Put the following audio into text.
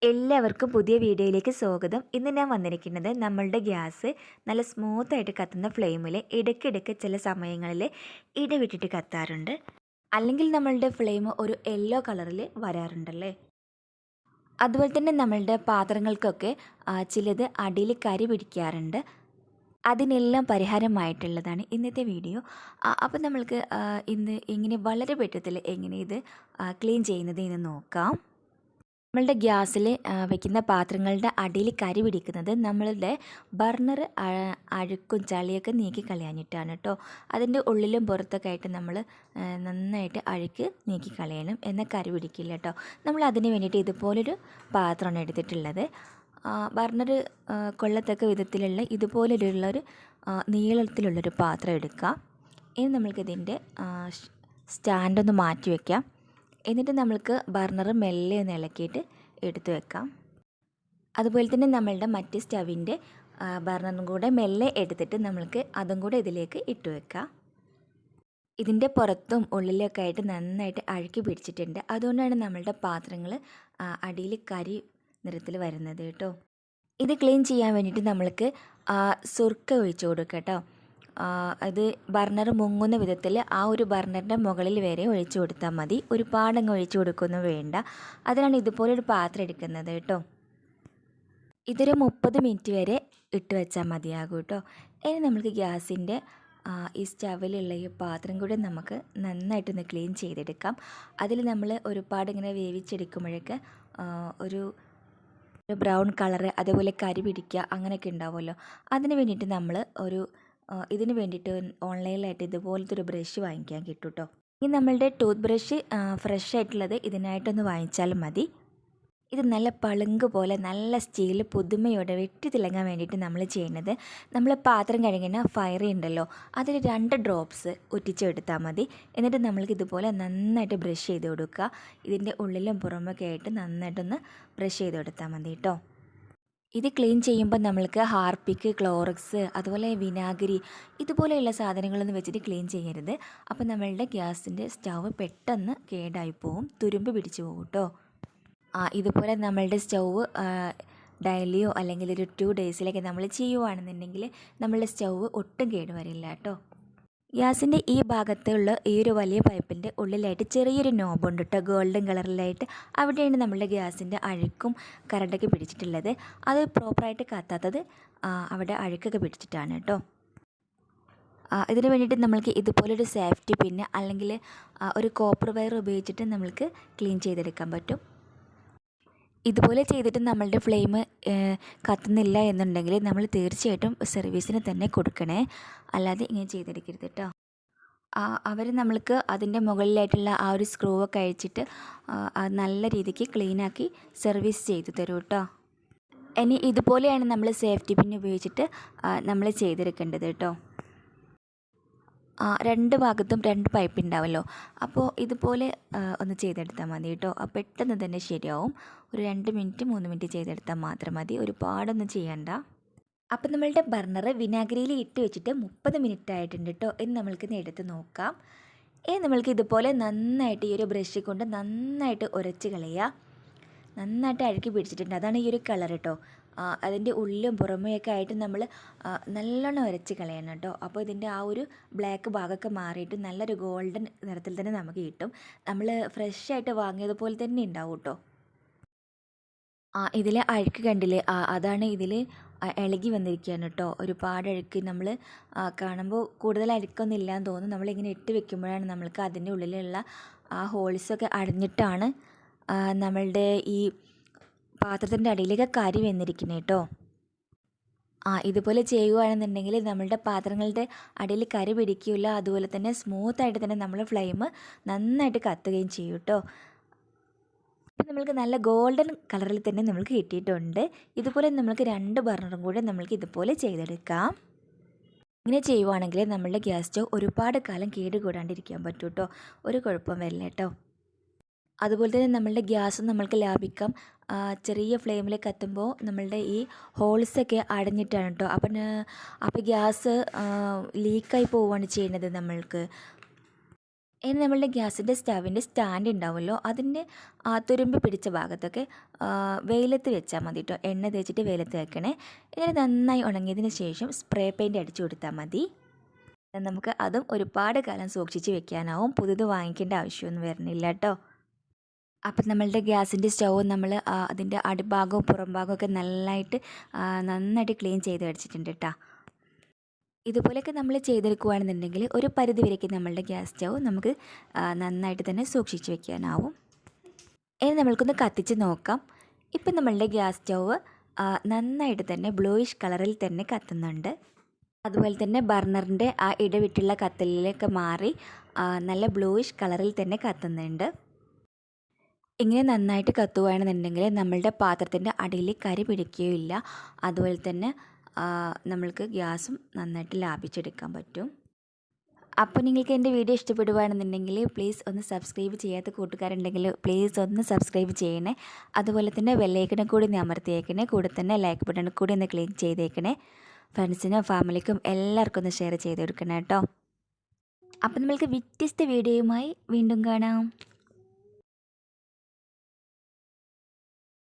എല്ലാവർക്കും പുതിയ വീഡിയോയിലേക്ക് സ്വാഗതം. ഇന്ന് ഞാൻ വന്നിരിക്കുന്നത് നമ്മളുടെ ഗ്യാസ് നല്ല സ്മൂത്തായിട്ട് കത്തുന്ന ഫ്ലെയിമിൽ ഇടയ്ക്കിടയ്ക്ക് ചില സമയങ്ങളിൽ ഇടവിട്ടിട്ട് കത്താറുണ്ട്. അല്ലെങ്കിൽ നമ്മളുടെ ഫ്ലെയിം ഒരു യെല്ലോ കളറിൽ വരാറുണ്ടല്ലേ. അതുപോലെ തന്നെ നമ്മളുടെ പാത്രങ്ങൾക്കൊക്കെ ചിലത് അടിയിൽ കരി പിടിക്കാറുണ്ട്. അതിനെല്ലാം പരിഹാരമായിട്ടുള്ളതാണ് ഇന്നത്തെ വീഡിയോ. അപ്പം നമ്മൾക്ക് ഇന്ന് ഇങ്ങനെ വളരെ പെട്ടെന്ന് എങ്ങനെ ഇത് ക്ലീൻ ചെയ്യുന്നത് എന്ന് നോക്കാം. നമ്മളുടെ ഗ്യാസിൽ വെക്കുന്ന പാത്രങ്ങളുടെ അടിയിൽ കരി പിടിക്കുന്നത് നമ്മളുടെ ബർണർ അഴുക്കും ചളിയൊക്കെ നീക്കി കളയാനിട്ടാണ് കേട്ടോ. അതിൻ്റെ ഉള്ളിലും പുറത്തൊക്കെ ആയിട്ട് നമ്മൾ നന്നായിട്ട് അഴുക്ക് നീക്കി കളയണം, എന്നാൽ കരി പിടിക്കില്ല കേട്ടോ. നമ്മൾ അതിന് വേണ്ടിയിട്ട് ഇതുപോലൊരു പാത്രമാണ് എടുത്തിട്ടുള്ളത്. ബർണർ കൊള്ളത്തക്ക വിധത്തിലുള്ള ഇതുപോലുള്ളൊരു നീളത്തിലുള്ളൊരു പാത്രം എടുക്കുക. ഇനി നമ്മൾക്കിതിൻ്റെ സ്റ്റാൻഡൊന്ന് മാറ്റി വയ്ക്കാം. എന്നിട്ട് നമ്മൾക്ക് ബർണർ മെല്ലെ ഒന്ന് ഇളക്കിയിട്ട് എടുത്തു വെക്കാം. അതുപോലെ തന്നെ നമ്മളുടെ മറ്റ് സ്റ്റവിൻ്റെ ബർണറും കൂടെ മെല്ലെ എടുത്തിട്ട് നമ്മൾക്ക് അതും കൂടെ ഇതിലേക്ക് ഇട്ട് വെക്കാം. ഇതിൻ്റെ പുറത്തും ഉള്ളിലൊക്കെ ആയിട്ട് നന്നായിട്ട് അഴുക്കി പിടിച്ചിട്ടുണ്ട്. അതുകൊണ്ടാണ് നമ്മളുടെ പാത്രങ്ങൾ അടിയിൽ കരി നിറത്തിൽ വരുന്നത് കേട്ടോ. ഇത് ക്ലീൻ ചെയ്യാൻ വേണ്ടിയിട്ട് നമ്മൾക്ക് സുർക്ക ഒഴിച്ചു കൊടുക്കാം കേട്ടോ. അത് ബർണർ മുങ്ങുന്ന വിധത്തിൽ ആ ഒരു ബർണറിൻ്റെ മുകളിൽ വരെ ഒഴിച്ചു കൊടുത്താൽ മതി. ഒരുപാടങ്ങ് ഒഴിച്ചു കൊടുക്കൊന്നും വേണ്ട. അതിനാണ് ഇതുപോലൊരു പാത്രം എടുക്കുന്നത് കേട്ടോ. ഇതൊരു 30 മിനിറ്റ് വരെ ഇട്ട് വെച്ചാൽ മതിയാകും കേട്ടോ. ഇനി നമുക്ക് ഗ്യാസിൻ്റെ ഈ സ്റ്റവിലുള്ള ഈ പാത്രം കൂടെ നമുക്ക് നന്നായിട്ടൊന്ന് ക്ലീൻ ചെയ്തെടുക്കാം. അതിൽ നമ്മൾ ഒരുപാട് ഇങ്ങനെ വേവിച്ചെടുക്കുമ്പോഴൊക്കെ ഒരു ബ്രൗൺ കളറ്, അതേപോലെ കരി പിടിക്കുക അങ്ങനെയൊക്കെ ഉണ്ടാവുമല്ലോ. അതിന് വേണ്ടിയിട്ട് നമ്മൾ ഇതിന് വേണ്ടിയിട്ട് ഓൺലൈനിലായിട്ട് ഇതുപോലത്തെ ഒരു ബ്രഷ് വാങ്ങിക്കാൻ കിട്ടും കേട്ടോ. ഇനി നമ്മളുടെ ടൂത്ത് ബ്രഷ് ഫ്രഷ് ആയിട്ടുള്ളത് ഇതിനായിട്ടൊന്ന് വാങ്ങിച്ചാലും മതി. ഇത് നല്ല പളുങ്ക് പോലെ നല്ല സ്റ്റീൽ പുതുമയോടെ വെട്ടി തിളങ്ങാൻ വേണ്ടിയിട്ട് നമ്മൾ ചെയ്യുന്നത്, നമ്മൾ പാത്രം കഴുകുന്ന ഫയറി ഉണ്ടല്ലോ, അതിൽ 2 ഡ്രോപ്സ് ഒറ്റിച്ചെടുത്താൽ മതി. എന്നിട്ട് നമ്മൾക്ക് ഇതുപോലെ നന്നായിട്ട് ബ്രഷ് ചെയ്ത് കൊടുക്കുക. ഇതിൻ്റെ ഉള്ളിലും പുറമൊക്കെ ആയിട്ട് നന്നായിട്ടൊന്ന് ബ്രഷ് ചെയ്ത് കൊടുത്താൽ മതി കേട്ടോ. ഇത് ക്ലീൻ ചെയ്യുമ്പോൾ നമ്മൾക്ക് ഹാർപ്പിക്ക്, ക്ലോറക്സ്, അതുപോലെ വിനാഗിരി ഇതുപോലെയുള്ള സാധനങ്ങളൊന്നും വെച്ചിട്ട് ക്ലീൻ ചെയ്യരുത്. അപ്പോൾ നമ്മളുടെ ഗ്യാസിൻ്റെ സ്റ്റൗവ് പെട്ടെന്ന് കേടായി പോവും, തുരുമ്പ് പിടിച്ചു പോകും കേട്ടോ. ഇതുപോലെ നമ്മളുടെ സ്റ്റൗവ് ഡെയിലിയോ അല്ലെങ്കിൽ ഒരു 2 ഡേയ്സിലൊക്കെ നമ്മൾ ചെയ്യുവാണെന്നുണ്ടെങ്കിൽ നമ്മളുടെ സ്റ്റൗവ് ഒട്ടും കേടുവരില്ല കേട്ടോ. ഗ്യാസിൻ്റെ ഈ ഭാഗത്തുള്ള ഈ ഒരു വലിയ പൈപ്പിൻ്റെ ഉള്ളിലായിട്ട് ചെറിയൊരു നോബുണ്ട് കേട്ടോ, ഗോൾഡൻ കളറിലായിട്ട്. അവിടെയാണ് നമ്മളുടെ ഗ്യാസിൻ്റെ അഴുക്കും കറണ്ടൊക്കെ പിടിച്ചിട്ടുള്ളത്. അത് പ്രോപ്പറായിട്ട് കത്താത്തത് അവിടെ അഴുക്കൊക്കെ പിടിച്ചിട്ടാണ് കേട്ടോ. ഇതിന് വേണ്ടിയിട്ട് നമ്മൾക്ക് ഇതുപോലൊരു സേഫ്റ്റി പിന്ന് അല്ലെങ്കിൽ ഒരു കോപ്പർ വയർ ഉപയോഗിച്ചിട്ട് നമ്മൾക്ക് ക്ലീൻ ചെയ്തെടുക്കാൻ പറ്റും. ഇതുപോലെ ചെയ്തിട്ട് നമ്മളുടെ ഫ്ലെയിം കത്തുന്നില്ല എന്നുണ്ടെങ്കിൽ നമ്മൾ തീർച്ചയായിട്ടും സർവീസിന് തന്നെ കൊടുക്കണേ, അല്ലാതെ ഇങ്ങനെ ചെയ്തെടുക്കരുത് കേട്ടോ. അവർ നമ്മൾക്ക് അതിൻ്റെ മുകളിലായിട്ടുള്ള ആ ഒരു സ്ക്രൂ ഒക്കെ അഴിച്ചിട്ട് നല്ല രീതിക്ക് ക്ലീനാക്കി സർവീസ് ചെയ്തു തരും കേട്ടോ. ഇനി ഇതുപോലെയാണ് നമ്മൾ സേഫ്റ്റി പിൻ ഉപയോഗിച്ചിട്ട് നമ്മൾ ചെയ്തെടുക്കേണ്ടത് കേട്ടോ. 2 ഭാഗത്തും 2 പൈപ്പ് ഉണ്ടാവുമല്ലോ, അപ്പോൾ ഇതുപോലെ ഒന്ന് ചെയ്തെടുത്താൽ മതി കേട്ടോ. പെട്ടെന്ന് തന്നെ ശരിയാവും. ഒരു 2 മിനിറ്റ് 3 മിനിറ്റ് ചെയ്തെടുത്താൽ മാത്രം മതി, ഒരുപാടൊന്നും ചെയ്യണ്ട. അപ്പം നമ്മളുടെ ബർണർ വിനാഗിരിയിൽ ഇട്ട് വെച്ചിട്ട് 30 മിനിറ്റ് ആയിട്ടുണ്ട് കേട്ടോ. ഇനി നമ്മൾക്കിന്ന് എടുത്ത് നോക്കാം. നമ്മൾക്ക് ഇതുപോലെ നന്നായിട്ട് ഈ ഒരു ബ്രഷ് കൊണ്ട് നന്നായിട്ട് ഉരച്ച് കളയുക. നന്നായിട്ട് അഴുക്കി പിടിച്ചിട്ടുണ്ട്, അതാണ് ഈ ഒരു കളർ കേട്ടോ. അതിൻ്റെ ഉള്ളിലും പുറമെയൊക്കെ ആയിട്ട് നമ്മൾ നല്ലോണം ഉരച്ച് കളയണം കേട്ടോ. അപ്പോൾ ഇതിൻ്റെ ആ ഒരു ബ്ലാക്ക് ഭാഗമൊക്കെ മാറിയിട്ട് നല്ലൊരു ഗോൾഡൻ നിറത്തിൽ തന്നെ നമുക്ക് കിട്ടും. നമ്മൾ ഫ്രഷ് ആയിട്ട് വാങ്ങിയതുപോലെ തന്നെ ഉണ്ടാവും കേട്ടോ. ഇതിലെ അഴുക്ക് കണ്ടില്ലേ, അതാണ് ഇതിൽ ഇളകി വന്നിരിക്കുകയാണ് കേട്ടോ. ഒരുപാട് അഴുക്ക് നമ്മൾ കാണുമ്പോൾ കൂടുതൽ അഴുക്കൊന്നും ഇല്ലയെന്ന് തോന്നും. നമ്മളിങ്ങനെ ഇട്ട് വെക്കുമ്പോഴാണ് നമ്മൾക്ക് അതിൻ്റെ ഉള്ളിലുള്ള ആ ഹോൾസൊക്കെ അടഞ്ഞിട്ടാണ് നമ്മളുടെ ഈ പാത്രത്തിൻ്റെ അടിയിലേക്ക് കരി വന്നിരിക്കുന്നത് കേട്ടോ. ഇതുപോലെ ചെയ്യുകയാണെന്നുണ്ടെങ്കിൽ നമ്മളുടെ പാത്രങ്ങളുടെ അടിയിൽ കരി പിടിക്കില്ല, അതുപോലെ തന്നെ സ്മൂത്തായിട്ട് തന്നെ നമ്മൾ ഫ്ലെയിം നന്നായിട്ട് കത്തുകയും ചെയ്യും കേട്ടോ. നമ്മൾക്ക് നല്ല ഗോൾഡൻ കളറിൽ തന്നെ നമുക്ക് കിട്ടിയിട്ടുണ്ട്. ഇതുപോലെ നമ്മൾക്ക് 2 ബർണറും കൂടെ നമ്മൾക്ക് ഇതുപോലെ ചെയ്തെടുക്കാം. ഇങ്ങനെ ചെയ്യുവാണെങ്കിൽ നമ്മളുടെ ഗ്യാസ് സ്റ്റവ് ഒരുപാട് കാലം കേടുകൂടാണ്ടിരിക്കാൻ പറ്റും കേട്ടോ. ഒരു കുഴപ്പം വരില്ല കേട്ടോ. അതുപോലെ തന്നെ നമ്മളുടെ ഗ്യാസ് നമ്മൾക്ക് ലാഭിക്കാം. ചെറിയ ഫ്ലെയിമിൽ കത്തുമ്പോൾ നമ്മളുടെ ഈ ഹോൾസൊക്കെ അടഞ്ഞിട്ടാണ് കേട്ടോ. അപ്പോൾ ഗ്യാസ് ലീക്കായി പോവുകയാണ് ചെയ്യുന്നത് നമ്മൾക്ക്. ഇനി നമ്മളുടെ ഗ്യാസിൻ്റെ സ്റ്റവിൻ്റെ സ്റ്റാൻഡ് ഉണ്ടാവുമല്ലോ, അതിൻ്റെ തുരുമ്പ് പിടിച്ച ഭാഗത്തൊക്കെ വെയിലത്ത് വെച്ചാൽ മതി കേട്ടോ. എണ്ണ തേച്ചിട്ട് വെയിലത്ത് വെക്കണേ. ഇങ്ങനെ നന്നായി ഉണങ്ങിയതിന് ശേഷം സ്പ്രേ പെയിൻറ്റ് അടിച്ചു കൊടുത്താൽ മതി. നമുക്ക് അതും ഒരുപാട് കാലം സൂക്ഷിച്ച് വെക്കാനാവും. പുതുത് വാങ്ങിക്കേണ്ട ആവശ്യമൊന്നും വരുന്നില്ല കേട്ടോ. അപ്പം നമ്മളുടെ ഗ്യാസിൻ്റെ സ്റ്റൗവ് നമ്മൾ അതിൻ്റെ അടിഭാഗവും പുറം ഭാഗവും ഒക്കെ നന്നായിട്ട് ക്ലീൻ ചെയ്ത് വെച്ചിട്ടുണ്ട് കേട്ടോ. ഇതുപോലെയൊക്കെ നമ്മൾ ചെയ്തെടുക്കുകയാണെന്നുണ്ടെങ്കിൽ ഒരു പരിധി വരേക്ക് നമ്മളുടെ ഗ്യാസ് സ്റ്റൗവ് നമുക്ക് നന്നായിട്ട് തന്നെ സൂക്ഷിച്ച് വെക്കാനാവും. ഇനി നമ്മൾക്കൊന്ന് കത്തിച്ച് നോക്കാം. ഇപ്പം നമ്മളുടെ ഗ്യാസ് സ്റ്റൗവ് നന്നായിട്ട് തന്നെ ബ്ലൂയിഷ് കളറിൽ തന്നെ കത്തുന്നുണ്ട്. അതുപോലെ തന്നെ ബർണറിൻ്റെ ആ ഇടവിട്ടുള്ള കത്തലിലേക്ക് മാറി നല്ല ബ്ലൂയിഷ് കളറിൽ തന്നെ കത്തുന്നുണ്ട്. ഇങ്ങനെ നന്നായിട്ട് കത്തുകയാണെന്നുണ്ടെങ്കിൽ നമ്മളുടെ പാത്രത്തിൻ്റെ അടിയിൽ കരി പിടിക്കുകയില്ല. അതുപോലെ തന്നെ നമ്മൾക്ക് ഗ്യാസും നന്നായിട്ട് ലാഭിച്ചെടുക്കാൻ പറ്റും. അപ്പോൾ നിങ്ങൾക്ക് എൻ്റെ വീഡിയോ ഇഷ്ടപ്പെടുകയാണെന്നുണ്ടെങ്കിൽ പ്ലീസ് ഒന്ന് സബ്സ്ക്രൈബ് ചെയ്യാത്ത കൂട്ടുകാരുണ്ടെങ്കിൽ പ്ലീസ് ഒന്ന് സബ്സ്ക്രൈബ് ചെയ്യണേ. അതുപോലെ തന്നെ ബെല്ലൈക്കനെ കൂടി ഒന്ന് അമർത്തിയേക്കണേ. കൂടെ തന്നെ ലൈക്ക് ബട്ടൺ കൂടി ഒന്ന് ക്ലിക്ക് ചെയ്തേക്കണേ. ഫ്രണ്ട്സിനും ഫാമിലിക്കും എല്ലാവർക്കും ഒന്ന് ഷെയർ ചെയ്ത് കൊടുക്കണം കേട്ടോ. അപ്പോൾ നമ്മൾക്ക് വ്യത്യസ്ത വീഡിയോയുമായി വീണ്ടും കാണാം.